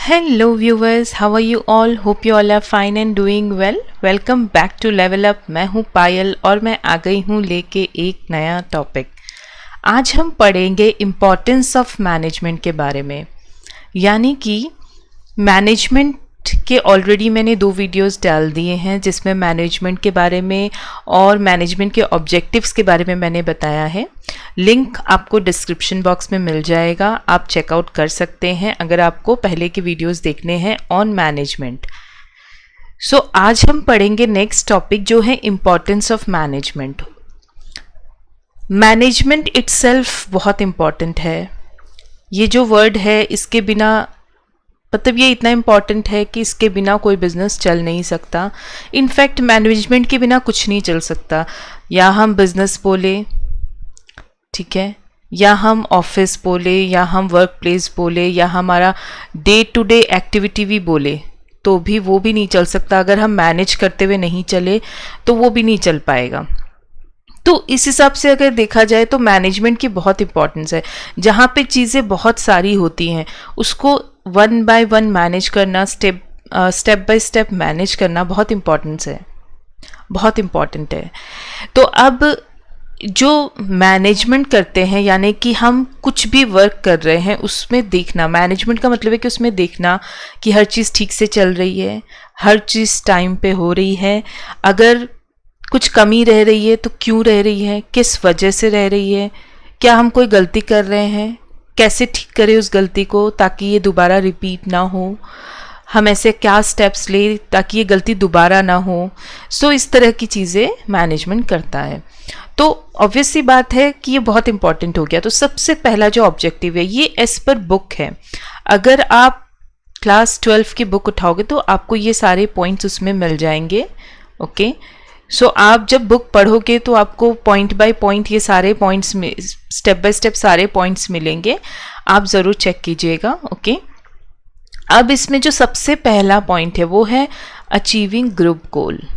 Hello viewers, how are you all? Hope you all are fine and doing well. Welcome back to Level Up. मैं हूँ पायल और मैं आ गई हूँ लेके एक नया टॉपिक। आज हम पढ़ेंगे इम्पोर्टेंस ऑफ मैनेजमेंट के बारे में। यानी कि मैनेजमेंट के ऑलरेडी मैंने 2 वीडियोस डाल दिए हैं जिसमें मैनेजमेंट के बारे में और मैनेजमेंट के ऑब्जेक्टिव्स के बारे में मैंने बताया है। लिंक आपको डिस्क्रिप्शन बॉक्स में मिल जाएगा, आप चेकआउट कर सकते हैं अगर आपको पहले के वीडियोस देखने हैं ऑन मैनेजमेंट। सो आज हम पढ़ेंगे नेक्स्ट टॉपिक जो है importance of management. Management itself बहुत इम्पॉर्टेंट है। ये जो वर्ड है इसके बिना मतलब ये इतना इम्पॉर्टेंट है कि इसके बिना कोई बिजनेस चल नहीं सकता। इनफैक्ट मैनेजमेंट के बिना कुछ नहीं चल सकता। या हम बिजनेस बोले, ठीक है, या हम ऑफिस बोले, या हम वर्क प्लेस बोले, या हमारा डे टू डे एक्टिविटी भी बोले तो भी वो भी नहीं चल सकता। अगर हम मैनेज करते हुए नहीं चले तो वो भी नहीं चल पाएगा। तो इस हिसाब से अगर देखा जाए तो मैनेजमेंट की बहुत इंपॉर्टेंस है। जहाँ पे चीज़ें बहुत सारी होती हैं उसको वन बाय वन मैनेज करना, स्टेप बाय स्टेप मैनेज करना बहुत इम्पॉर्टेंट है। तो अब जो मैनेजमेंट करते हैं यानी कि हम कुछ भी वर्क कर रहे हैं उसमें देखना, मैनेजमेंट का मतलब है कि उसमें देखना कि हर चीज़ ठीक से चल रही है, हर चीज़ टाइम पे हो रही है, अगर कुछ कमी रह रही है तो क्यों रह रही है, किस वजह से रह रही है, क्या हम कोई गलती कर रहे हैं, कैसे ठीक करें उस गलती को ताकि ये दोबारा रिपीट ना हो, हम ऐसे क्या स्टेप्स ले ताकि ये गलती दोबारा ना हो। सो इस तरह की चीज़ें मैनेजमेंट करता है। तो ऑब्वियस सी बात है कि ये बहुत इंपॉर्टेंट हो गया। तो सबसे पहला जो ऑब्जेक्टिव है ये एज पर बुक है। अगर आप क्लास 12 की बुक उठाओगे तो आपको ये सारे पॉइंट्स उसमें मिल जाएंगे। ओके, सो आप जब बुक पढ़ोगे तो आपको पॉइंट बाय पॉइंट ये सारे पॉइंट्स में स्टेप बाय स्टेप सारे पॉइंट्स मिलेंगे, आप ज़रूर चेक कीजिएगा। ओके, अब इसमें जो सबसे पहला पॉइंट है वो है अचीविंग ग्रुप गोल।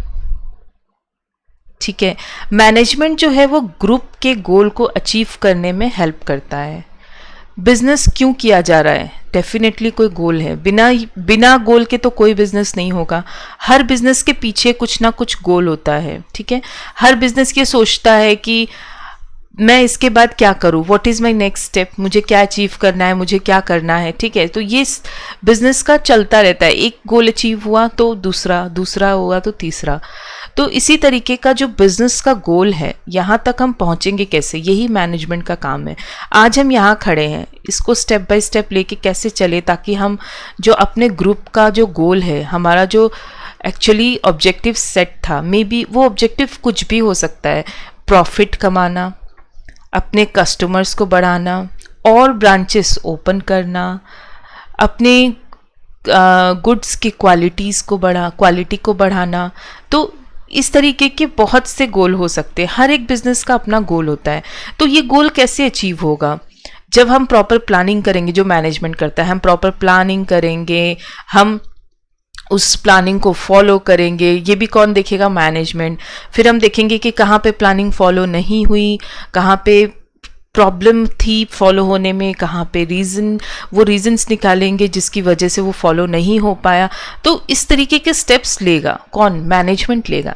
ठीक है, मैनेजमेंट जो है वो ग्रुप के गोल को अचीव करने में हेल्प करता है। बिजनेस क्यों किया जा रहा है? डेफिनेटली कोई गोल है। बिना गोल के तो कोई बिजनेस नहीं होगा। हर बिजनेस के पीछे कुछ ना कुछ गोल होता है। ठीक है, हर बिजनेस ये सोचता है कि मैं इसके बाद क्या करूँ, what is my next step, मुझे क्या अचीव करना है, मुझे क्या करना है। ठीक है, तो ये बिजनेस का चलता रहता है। एक गोल अचीव हुआ तो दूसरा हुआ तो तीसरा। तो इसी तरीके का जो बिजनेस का गोल है यहाँ तक हम पहुँचेंगे कैसे, यही मैनेजमेंट का काम है। आज हम यहाँ खड़े हैं, इसको स्टेप बाय स्टेप लेके कैसे चले ताकि हम जो अपने ग्रुप का जो गोल है, हमारा जो एक्चुअली ऑब्जेक्टिव सेट था, मे बी वो ऑब्जेक्टिव कुछ भी हो सकता है। प्रॉफिट कमाना, अपने कस्टमर्स को बढ़ाना, और ब्रांचेस ओपन करना, अपने गुड्स की क्वालिटी को बढ़ाना। तो इस तरीके के बहुत से गोल हो सकते हैं। हर एक बिजनेस का अपना गोल होता है। तो ये गोल कैसे अचीव होगा? जब हम प्रॉपर प्लानिंग करेंगे। जो मैनेजमेंट करता है, हम प्रॉपर प्लानिंग करेंगे, हम उस प्लानिंग को फॉलो करेंगे। ये भी कौन देखेगा? मैनेजमेंट। फिर हम देखेंगे कि कहाँ पे प्लानिंग फॉलो नहीं हुई, कहाँ पे प्रॉब्लम थी फॉलो होने में, कहाँ पे रीजंस निकालेंगे जिसकी वजह से वो फॉलो नहीं हो पाया। तो इस तरीके के स्टेप्स लेगा कौन? मैनेजमेंट लेगा।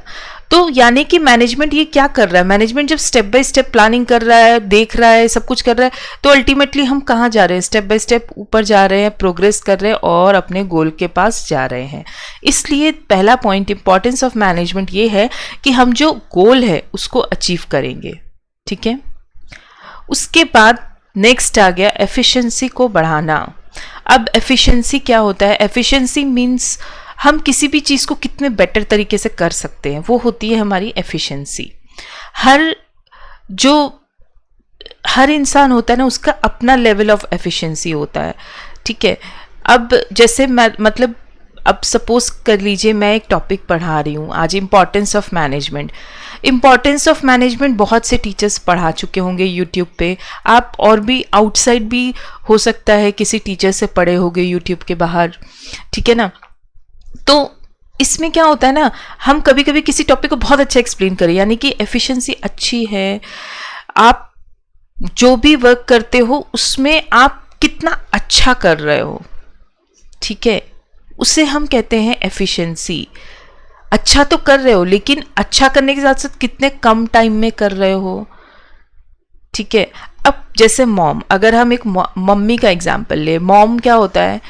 तो यानी कि मैनेजमेंट ये क्या कर रहा है? मैनेजमेंट जब स्टेप बाय स्टेप प्लानिंग कर रहा है, देख रहा है, सब कुछ कर रहा है, तो अल्टीमेटली हम कहाँ जा रहे हैं? स्टेप बाय स्टेप ऊपर जा रहे हैं, प्रोग्रेस कर रहे हैं और अपने गोल के पास जा रहे हैं। इसलिए पहला पॉइंट इंपॉर्टेंस ऑफ मैनेजमेंट ये है कि हम जो गोल है उसको अचीव करेंगे। ठीक है, उसके बाद नेक्स्ट आ गया एफिशिएंसी को बढ़ाना। अब एफिशिएंसी क्या होता है? एफिशिएंसी मीन्स हम किसी भी चीज़ को कितने बेटर तरीके से कर सकते हैं, वो होती है हमारी एफिशिएंसी। हर इंसान होता है ना, उसका अपना लेवल ऑफ एफिशिएंसी होता है। ठीक है, अब जैसे मतलब अब सपोज कर लीजिए मैं एक टॉपिक पढ़ा रही हूँ आज, importance of management. Importance of management बहुत से टीचर्स पढ़ा चुके होंगे यूट्यूब पे। आप और भी आउटसाइड भी हो सकता है किसी टीचर से पढ़े होंगे यूट्यूब के बाहर। ठीक है ना, तो इसमें क्या होता है ना, हम कभी कभी किसी टॉपिक को बहुत अच्छा एक्सप्लेन करें, यानी कि एफिशिएंसी अच्छी है। आप जो भी वर्क करते हो उसमें आप कितना अच्छा कर रहे हो। ठीक है, उसे हम कहते हैं एफिशिएंसी। अच्छा तो कर रहे हो, लेकिन अच्छा करने के साथ साथ कितने कम टाइम में कर रहे हो। ठीक है, अब जैसे मॉम, अगर हम एक मम्मी का एग्जाम्पल ले, मॉम क्या होता है,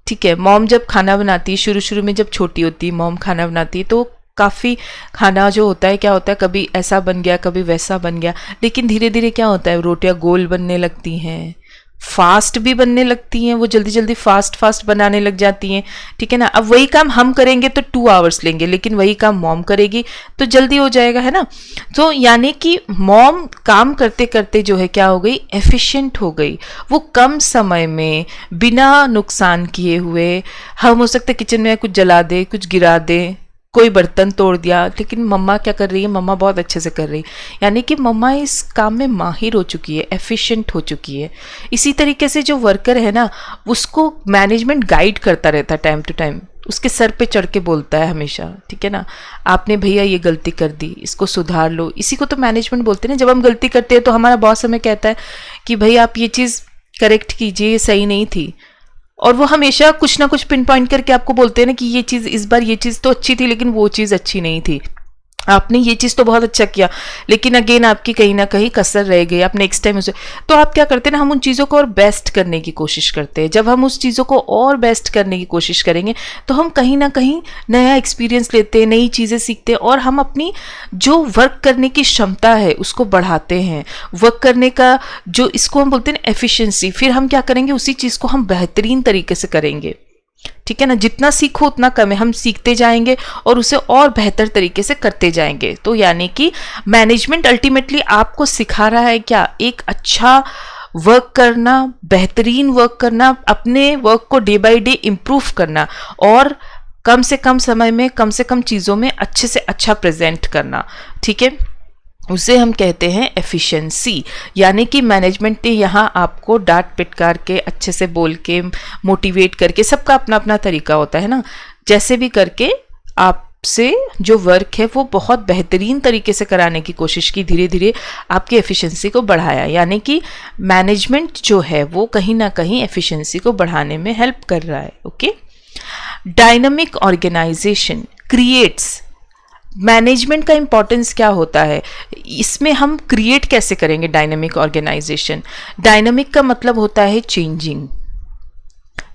ठीक है, मॉम जब खाना बनाती है, शुरू शुरू में जब छोटी होती है मॉम खाना बनाती है, तो काफ़ी खाना जो होता है क्या होता है, कभी ऐसा बन गया कभी वैसा बन गया, लेकिन धीरे धीरे क्या होता है, रोटियां गोल बनने लगती हैं, फास्ट भी बनने लगती हैं, वो जल्दी जल्दी फास्ट बनाने लग जाती हैं। ठीक है ना, अब वही काम हम करेंगे तो 2 आवर्स लेंगे, लेकिन वही काम मॉम करेगी तो जल्दी हो जाएगा, है ना। तो यानी कि मॉम काम करते करते जो है क्या हो गई, एफिशिएंट हो गई। वो कम समय में बिना नुकसान किए हुए, हम हो सकते किचन में कुछ जला दे, कुछ गिरा दे, कोई बर्तन तोड़ दिया, लेकिन मम्मा क्या कर रही है, मम्मा बहुत अच्छे से कर रही है, यानी कि मम्मा इस काम में माहिर हो चुकी है, एफिशिएंट हो चुकी है। इसी तरीके से जो वर्कर है ना, उसको मैनेजमेंट गाइड करता रहता है टाइम टू टाइम, उसके सर पे चढ़ के बोलता है हमेशा, ठीक है ना, आपने भैया ये गलती कर दी, इसको सुधार लो। इसी को तो मैनेजमेंट बोलते हैं ना। जब हम गलती करते हैं तो हमारा बॉस हमें कहता है कि भाई आप ये चीज़ करेक्ट कीजिए, ये सही नहीं थी, और वो हमेशा कुछ ना कुछ पिन पॉइंट करके आपको बोलते हैं ना कि ये चीज़, इस बार ये चीज़ तो अच्छी थी लेकिन वो चीज़ अच्छी नहीं थी, आपने ये चीज़ तो बहुत अच्छा किया लेकिन अगेन आपकी कहीं ना कहीं कसर रह गई, आप नेक्स्ट टाइम उसे। तो आप क्या करते हैं ना, हम उन चीज़ों को और बेस्ट करने की कोशिश करते हैं। जब हम उस चीज़ों को और बेस्ट करने की कोशिश करेंगे तो हम कहीं ना कहीं नया एक्सपीरियंस लेते हैं, नई चीज़ें सीखते हैं, और हम अपनी जो वर्क करने की क्षमता है उसको बढ़ाते हैं। वर्क करने का जो, इसको हम बोलते हैं एफिशिएंसी, फिर हम क्या करेंगे, उसी चीज़ को हम बेहतरीन तरीके से करेंगे। ठीक है ना, जितना सीखो उतना कम है, हम सीखते जाएंगे और उसे और बेहतर तरीके से करते जाएंगे। तो यानी कि मैनेजमेंट अल्टीमेटली आपको सिखा रहा है क्या, एक अच्छा वर्क करना, बेहतरीन वर्क करना, अपने वर्क को डे बाय डे इम्प्रूव करना, और कम से कम समय में कम से कम चीज़ों में अच्छे से अच्छा प्रेजेंट करना। ठीक है, उसे हम कहते हैं एफिशिएंसी। यानी कि मैनेजमेंट ने यहाँ आपको डांट पिटकार के, अच्छे से बोल के, मोटिवेट करके, सबका अपना अपना तरीका होता है ना, जैसे भी करके आपसे जो वर्क है वो बहुत बेहतरीन तरीके से कराने की कोशिश की, धीरे धीरे आपकी एफिशिएंसी को बढ़ाया। यानी कि मैनेजमेंट जो है वो कहीं ना कहीं एफिशिएंसी को बढ़ाने में हेल्प कर रहा है। Okay, dynamic organisation creates, management का इंपॉर्टेंस क्या होता है, इसमें हम क्रिएट कैसे करेंगे डायनामिक ऑर्गेनाइजेशन। डायनामिक का मतलब होता है चेंजिंग।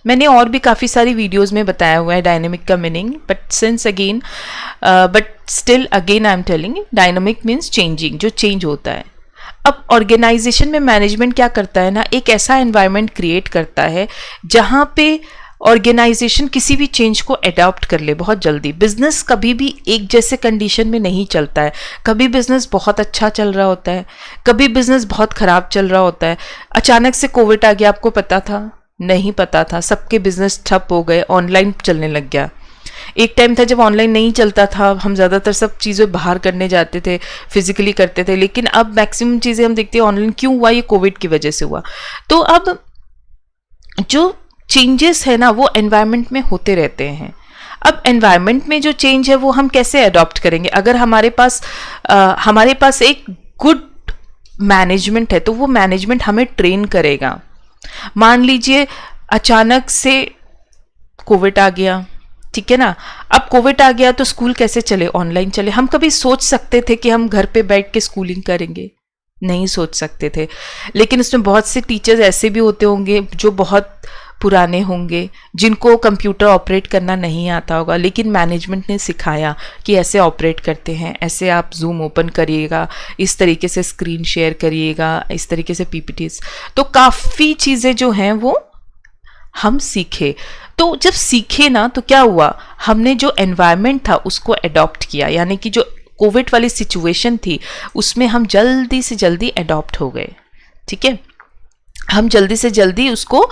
मैंने और भी काफ़ी सारी वीडियोस में बताया हुआ है डायनामिक का meaning, but still again I am telling, dynamic means changing, जो चेंज होता है। अब ऑर्गेनाइजेशन में मैनेजमेंट क्या करता है ना, एक ऐसा एनवायरनमेंट क्रिएट करता है जहाँ पे ऑर्गेनाइजेशन किसी भी चेंज को अडॉप्ट कर ले बहुत जल्दी। बिजनेस कभी भी एक जैसे कंडीशन में नहीं चलता है, कभी बिजनेस बहुत अच्छा चल रहा होता है, कभी बिजनेस बहुत खराब चल रहा होता है। अचानक से कोविड आ गया, आपको पता था? नहीं पता था, सबके बिजनेस ठप हो गए, ऑनलाइन चलने लग गया। एक टाइम था जब ऑनलाइन नहीं चलता था, हम ज़्यादातर सब चीज़ें बाहर करने जाते थे, फिजिकली करते थे, लेकिन अब मैक्सिमम चीज़ें हम देखते हैं ऑनलाइन। क्यों हुआ? ये कोविड की वजह से हुआ। तो अब जो चेंजेस है ना वो एनवायरनमेंट में होते रहते हैं। अब एनवायरनमेंट में जो चेंज है वो हम कैसे अडॉप्ट करेंगे? अगर हमारे पास एक गुड मैनेजमेंट है तो वो मैनेजमेंट हमें ट्रेन करेगा। मान लीजिए अचानक से कोविड आ गया, ठीक है ना, अब कोविड आ गया तो स्कूल कैसे चले? ऑनलाइन चले। हम कभी सोच सकते थे कि हम घर पे बैठ के स्कूलिंग करेंगे? नहीं सोच सकते थे। लेकिन उसमें बहुत से टीचर्स ऐसे भी होते होंगे जो बहुत पुराने होंगे, जिनको कंप्यूटर ऑपरेट करना नहीं आता होगा, लेकिन मैनेजमेंट ने सिखाया कि ऐसे ऑपरेट करते हैं, ऐसे आप जूम ओपन करिएगा, इस तरीके से स्क्रीन शेयर करिएगा, इस तरीके से पीपीटीज। तो काफ़ी चीज़ें जो हैं वो हम सीखे। तो जब सीखे ना तो क्या हुआ, हमने जो एनवायरनमेंट था उसको अडॉप्ट किया। यानी कि जो कोविड वाली सिचुएशन थी उसमें हम जल्दी से जल्दी अडॉप्ट हो गए। ठीक है, हम जल्दी से जल्दी उसको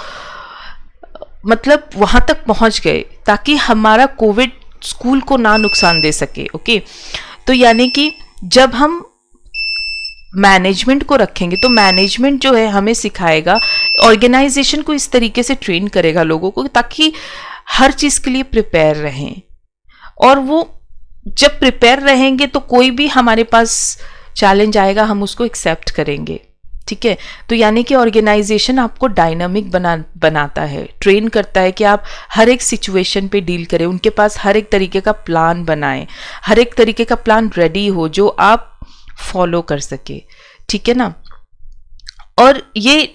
मतलब वहाँ तक पहुँच गए ताकि हमारा कोविड स्कूल को ना नुकसान दे सके। ओके, तो यानी कि जब हम मैनेजमेंट को रखेंगे तो मैनेजमेंट जो है हमें सिखाएगा, ऑर्गेनाइजेशन को इस तरीके से ट्रेन करेगा लोगों को ताकि हर चीज़ के लिए प्रिपेयर रहें। और वो जब प्रिपेयर रहेंगे तो कोई भी हमारे पास चैलेंज आएगा हम उसको एक्सेप्ट करेंगे। ठीक है। तो यानी कि ऑर्गेनाइजेशन आपको डायनामिक बनाता है, ट्रेन करता है कि आप हर एक सिचुएशन पे डील करें, उनके पास हर एक तरीके का प्लान बनाएं, हर एक तरीके का प्लान रेडी हो जो आप फॉलो कर सके, ठीक है ना। और ये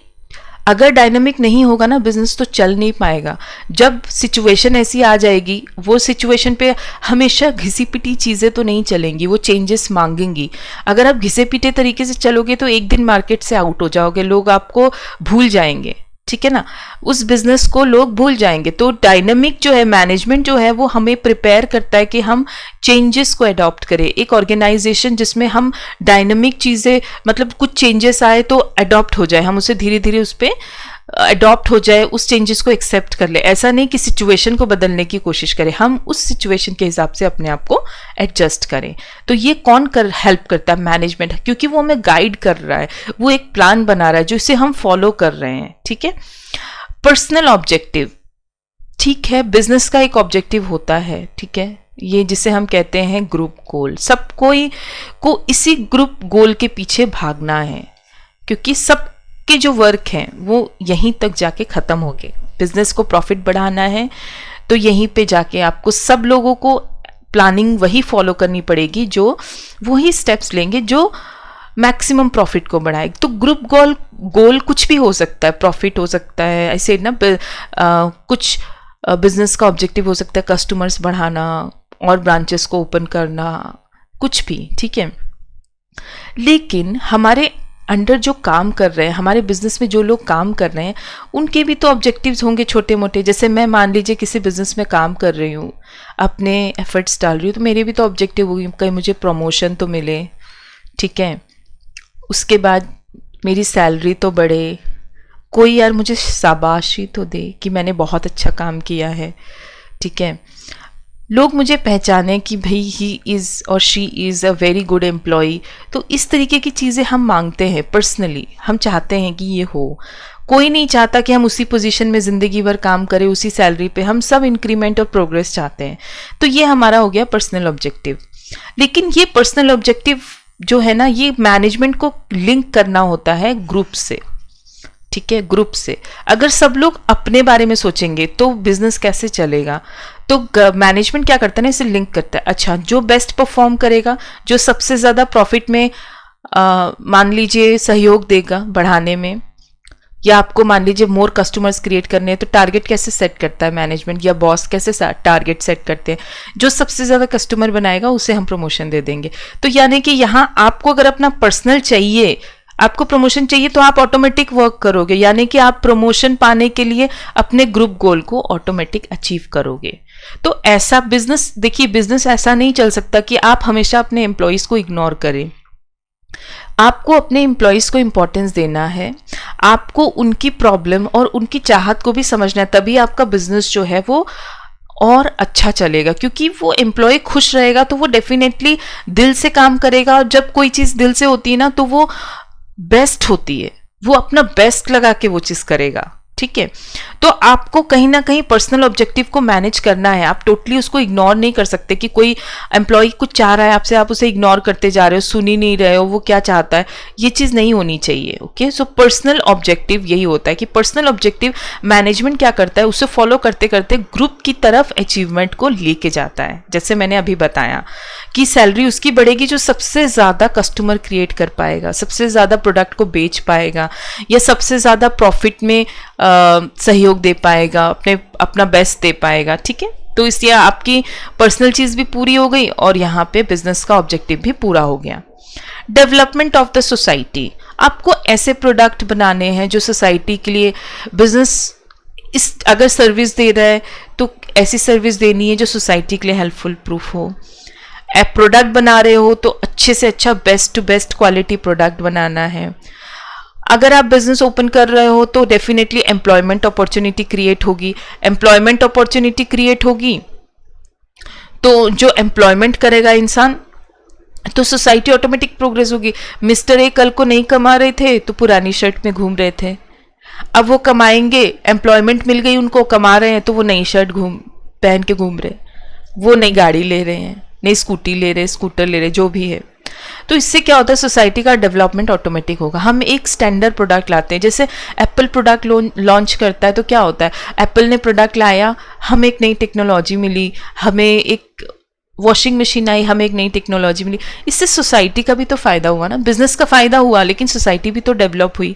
अगर डायनामिक नहीं होगा ना, बिजनेस तो चल नहीं पाएगा। जब सिचुएशन ऐसी आ जाएगी, वो सिचुएशन पे हमेशा घिसी पिटी चीज़ें तो नहीं चलेंगी, वो चेंजेस मांगेंगी। अगर आप घिसे पिटे तरीके से चलोगे तो एक दिन मार्केट से आउट हो जाओगे, लोग आपको भूल जाएंगे, ठीक है ना, उस बिजनेस को लोग भूल जाएंगे। तो डायनामिक जो है मैनेजमेंट जो है वो हमें प्रिपेयर करता है कि हम चेंजेस को अडॉप्ट करें। एक ऑर्गेनाइजेशन जिसमें हम डायनामिक चीज़ें, मतलब कुछ चेंजेस आए तो अडॉप्ट हो जाए, हम उसे धीरे धीरे उस पर अडॉप्ट हो जाए, उस चेंजेस को एक्सेप्ट कर ले। ऐसा नहीं कि सिचुएशन को बदलने की कोशिश करें, हम उस सिचुएशन के हिसाब से अपने आप को एडजस्ट करें। तो ये कौन हेल्प करता है? मैनेजमेंट, क्योंकि वो हमें गाइड कर रहा है, वो एक प्लान बना रहा है जो इसे हम फॉलो कर रहे हैं, ठीक है। पर्सनल ऑब्जेक्टिव, ठीक है, बिजनेस का एक ऑब्जेक्टिव होता है, ठीक है, ये जिसे हम कहते हैं ग्रुप गोल। सब कोई को इसी ग्रुप गोल के पीछे भागना है, क्योंकि सब के जो वर्क हैं वो यहीं तक जाके ख़त्म हो गए। बिजनेस को प्रॉफिट बढ़ाना है तो यहीं पे जाके आपको सब लोगों को प्लानिंग वही फॉलो करनी पड़ेगी, जो वही स्टेप्स लेंगे जो मैक्सिमम प्रॉफिट को बढ़ाए। तो ग्रुप गोल कुछ भी हो सकता है, प्रॉफिट हो सकता है, ऐसे ना कुछ बिजनेस का ऑब्जेक्टिव हो सकता है कस्टमर्स बढ़ाना और ब्रांचेस को ओपन करना, कुछ भी, ठीक है। लेकिन हमारे अंडर जो काम कर रहे हैं, हमारे बिजनेस में जो लोग काम कर रहे हैं, उनके भी तो ऑब्जेक्टिव्स होंगे छोटे मोटे। जैसे मैं मान लीजिए किसी बिजनेस में काम कर रही हूँ, अपने एफर्ट्स डाल रही हूँ, तो मेरे भी तो ऑब्जेक्टिव होगी, कहीं मुझे प्रमोशन तो मिले, ठीक है, उसके बाद मेरी सैलरी तो बढ़े, कोई यार मुझे शाबाशी तो दे कि मैंने बहुत अच्छा काम किया है, ठीक है, लोग मुझे पहचाने कि भाई ही इज़ और she is a very good employee. तो इस तरीके की चीज़ें हम मांगते हैं पर्सनली, हम चाहते हैं कि ये हो। कोई नहीं चाहता कि हम उसी पोजीशन में ज़िंदगी भर काम करें, उसी सैलरी पे, हम सब इंक्रीमेंट और प्रोग्रेस चाहते हैं। तो ये हमारा हो गया पर्सनल ऑब्जेक्टिव। लेकिन ये पर्सनल ऑब्जेक्टिव जो है ना, ये मैनेजमेंट को लिंक करना होता है ग्रुप से, ठीक है, ग्रुप से। अगर सब लोग अपने बारे में सोचेंगे तो बिजनेस कैसे चलेगा? तो मैनेजमेंट क्या करता है ना, इसे लिंक करता है। अच्छा, जो बेस्ट परफॉर्म करेगा, जो सबसे ज़्यादा प्रॉफिट में मान लीजिए सहयोग देगा बढ़ाने में, या आपको मान लीजिए मोर कस्टमर्स क्रिएट करने हैं, तो टारगेट कैसे सेट करता है मैनेजमेंट या बॉस कैसे टारगेट सेट करते हैं? जो सबसे ज़्यादा कस्टमर बनाएगा उसे हम प्रमोशन दे देंगे। तो यानी कि यहाँ आपको अगर अपना पर्सनल चाहिए, आपको प्रमोशन चाहिए, तो आप ऑटोमेटिक वर्क करोगे, यानी कि आप प्रमोशन पाने के लिए अपने ग्रुप गोल को ऑटोमेटिक अचीव करोगे। तो ऐसा बिजनेस, देखिए बिजनेस ऐसा नहीं चल सकता कि आप हमेशा अपने एम्प्लॉयज़ को इग्नोर करें। आपको अपने एम्प्लॉयज़ को इम्पोर्टेंस देना है, आपको उनकी प्रॉब्लम और उनकी चाहत को भी समझना है, तभी आपका बिजनेस जो है वो और अच्छा चलेगा। क्योंकि वो एम्प्लॉय खुश रहेगा तो वो डेफिनेटली दिल से काम करेगा, और जब कोई चीज़ दिल से होती है ना तो वो बेस्ट होती है, वो अपना बेस्ट लगा के वो चीज़ करेगा, ठीक है। तो आपको कहीं ना कहीं पर्सनल ऑब्जेक्टिव को मैनेज करना है, आप टोटली उसको इग्नोर नहीं कर सकते कि कोई एम्प्लॉय कुछ चाह रहा है आपसे, आप उसे इग्नोर करते जा रहे हो, सुन ही नहीं रहे हो वो क्या चाहता है, ये चीज़ नहीं होनी चाहिए, ओके। सो पर्सनल ऑब्जेक्टिव यही होता है कि पर्सनल ऑब्जेक्टिव मैनेजमेंट क्या करता है, उसे फॉलो करते करते ग्रुप की तरफ अचीवमेंट को लेके जाता है। जैसे मैंने अभी बताया कि सैलरी उसकी बढ़ेगी जो सबसे ज़्यादा कस्टमर क्रिएट कर पाएगा, सबसे ज़्यादा प्रोडक्ट को बेच पाएगा, या सबसे ज़्यादा प्रॉफिट में सहयोग दे पाएगा, अपना बेस्ट दे पाएगा, ठीक है। तो इसलिए आपकी पर्सनल चीज़ भी पूरी हो गई और यहाँ पे बिजनेस का ऑब्जेक्टिव भी पूरा हो गया। डेवलपमेंट ऑफ द सोसाइटी, आपको ऐसे प्रोडक्ट बनाने हैं जो सोसाइटी के लिए, बिजनेस इस अगर सर्विस दे रहा है तो ऐसी सर्विस देनी है जो सोसाइटी के लिए हेल्पफुल प्रूफ हो। प्रोडक्ट बना रहे हो तो अच्छे से अच्छा best to best quality product बनाना है। अगर आप बिजनेस ओपन कर रहे हो तो डेफिनेटली एम्प्लॉयमेंट अपॉर्चुनिटी क्रिएट होगी। एम्प्लॉयमेंट अपॉर्चुनिटी क्रिएट होगी तो जो एम्प्लॉयमेंट करेगा इंसान, तो सोसाइटी ऑटोमेटिक प्रोग्रेस होगी। मिस्टर ए कल को नहीं कमा रहे थे तो पुरानी शर्ट में घूम रहे थे, अब वो कमाएंगे, एम्प्लॉयमेंट मिल गई उनको, कमा रहे हैं तो वो नई शर्ट पहन के घूम रहे, वो नई गाड़ी ले रहे हैं, नई स्कूटी ले रहे, स्कूटर ले रहे, जो भी है। तो इससे क्या होता है, सोसाइटी का डेवलपमेंट ऑटोमेटिक होगा। हम एक स्टैंडर्ड प्रोडक्ट लाते हैं, जैसे एप्पल प्रोडक्ट लॉन्च करता है तो क्या होता है, एप्पल ने प्रोडक्ट लाया, हमें एक नई टेक्नोलॉजी मिली, हमें एक वॉशिंग मशीन आई, हमें एक नई टेक्नोलॉजी मिली, इससे सोसाइटी का भी तो फ़ायदा हुआ ना, बिजनेस का फ़ायदा हुआ, लेकिन सोसाइटी भी तो डेवलप हुई।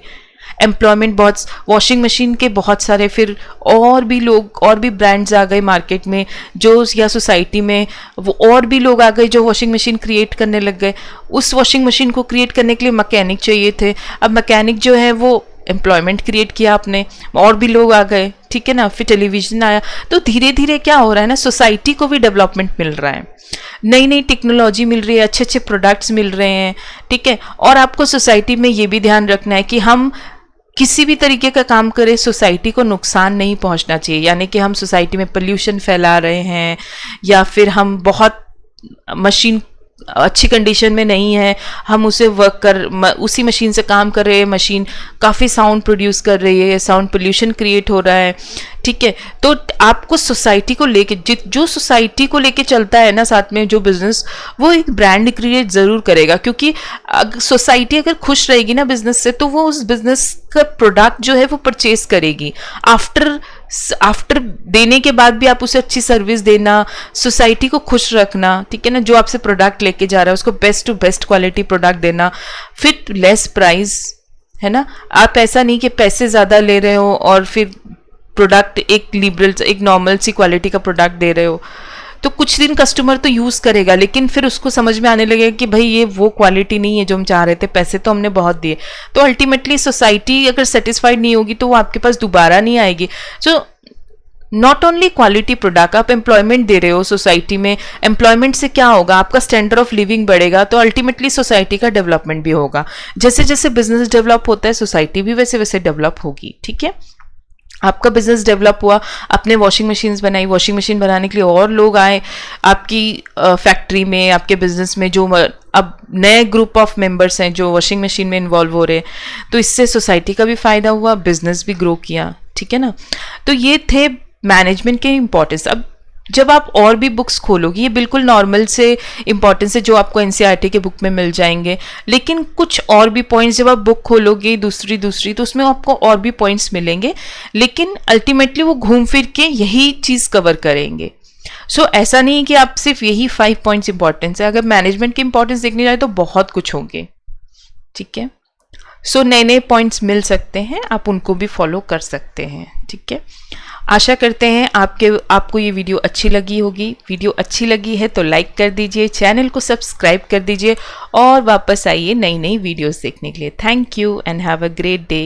एम्प्लॉयमेंट बहुत, वॉशिंग मशीन के बहुत सारे फिर और भी लोग, और भी ब्रांड्स आ गए मार्केट में जो, या सोसाइटी में वो और भी लोग आ गए जो वॉशिंग मशीन क्रिएट करने लग गए। उस वॉशिंग मशीन को क्रिएट करने के लिए मैकेनिक चाहिए थे, अब मैकेनिक जो है वो एम्प्लॉयमेंट क्रिएट किया आपने, और भी लोग आ गए, ठीक है ना, फिर टेलीविज़न आया, तो धीरे धीरे क्या हो रहा है ना, सोसाइटी को भी डेवलपमेंट मिल रहा है, नई नई टेक्नोलॉजी मिल रही है, अच्छे अच्छे प्रोडक्ट्स मिल रहे हैं, ठीक है। और आपको सोसाइटी में ये भी ध्यान रखना है कि हम किसी भी तरीके का काम करें सोसाइटी को नुकसान नहीं पहुंचना चाहिए, यानी कि हम सोसाइटी में पोल्यूशन फैला रहे हैं, या फिर हम बहुत मशीन अच्छी कंडीशन में नहीं है, हम उसे उसी मशीन से काम कर रहे हैं, मशीन काफ़ी साउंड प्रोड्यूस कर रही है, साउंड पोल्यूशन क्रिएट हो रहा है, ठीक है। तो आपको सोसाइटी को लेके, जो सोसाइटी को लेके चलता है ना साथ में जो बिजनेस, वो एक ब्रांड क्रिएट ज़रूर करेगा, क्योंकि सोसाइटी अगर खुश रहेगी ना बिजनेस से, तो वो उस बिजनेस का प्रोडक्ट जो है वो परचेज करेगी। आफ्टर देने के बाद भी आप उसे अच्छी सर्विस देना, सोसाइटी को खुश रखना, ठीक है ना, जो आपसे प्रोडक्ट लेके जा रहा है उसको best to best quality product देना, फिर लेस प्राइस, है ना। आप ऐसा नहीं कि पैसे ज़्यादा ले रहे हो और फिर प्रोडक्ट एक लिबरल, एक नॉर्मल सी क्वालिटी का प्रोडक्ट दे रहे हो, तो कुछ दिन कस्टमर तो यूज़ करेगा, लेकिन फिर उसको समझ में आने लगेगा कि भाई ये वो क्वालिटी नहीं है जो हम चाह रहे थे, पैसे तो हमने बहुत दिए। तो अल्टीमेटली सोसाइटी अगर सेटिस्फाइड नहीं होगी तो वो आपके पास दोबारा नहीं आएगी। So not only quality product, आप एम्प्लॉयमेंट दे रहे हो सोसाइटी में, एम्प्लॉयमेंट से क्या होगा, आपका स्टैंडर्ड ऑफ लिविंग बढ़ेगा, तो अल्टीमेटली सोसाइटी का डेवलपमेंट भी होगा। जैसे जैसे बिजनेस डेवलप होता है सोसाइटी भी वैसे वैसे डेवलप होगी, ठीक है। आपका बिजनेस डेवलप हुआ, आपने वॉशिंग मशीन्स बनाई, वॉशिंग मशीन बनाने के लिए और लोग आए आपकी फैक्ट्री में, आपके बिजनेस में, जो अब नए ग्रुप ऑफ मेंबर्स हैं जो वॉशिंग मशीन में इन्वॉल्व हो रहे हैं, तो इससे सोसाइटी का भी फ़ायदा हुआ, बिजनेस भी ग्रो किया, ठीक है ना। तो ये थे मैनेजमेंट के इम्पोर्टेंस। अब जब आप और भी बुक्स खोलोगे, ये बिल्कुल नॉर्मल से इम्पोर्टेंस है जो आपको एनसीईआरटी के बुक में मिल जाएंगे, लेकिन कुछ और भी पॉइंट्स जब आप बुक खोलोगे दूसरी तो उसमें आपको और भी पॉइंट्स मिलेंगे, लेकिन अल्टीमेटली वो घूम फिर के यही चीज़ कवर करेंगे। सो ऐसा नहीं कि आप सिर्फ यही 5 पॉइंट्स इंपॉर्टेंस है, अगर मैनेजमेंट के इंपॉर्टेंस देखने जाए तो बहुत कुछ होंगे, ठीक है। सो नए नए पॉइंट्स मिल सकते हैं, आप उनको भी फॉलो कर सकते हैं, ठीक है। आशा करते हैं आपको ये वीडियो अच्छी लगी होगी। वीडियो अच्छी लगी है तो लाइक कर दीजिए, चैनल को सब्सक्राइब कर दीजिए और वापस आइए नई नई वीडियोस देखने के लिए। Thank you and have a great day.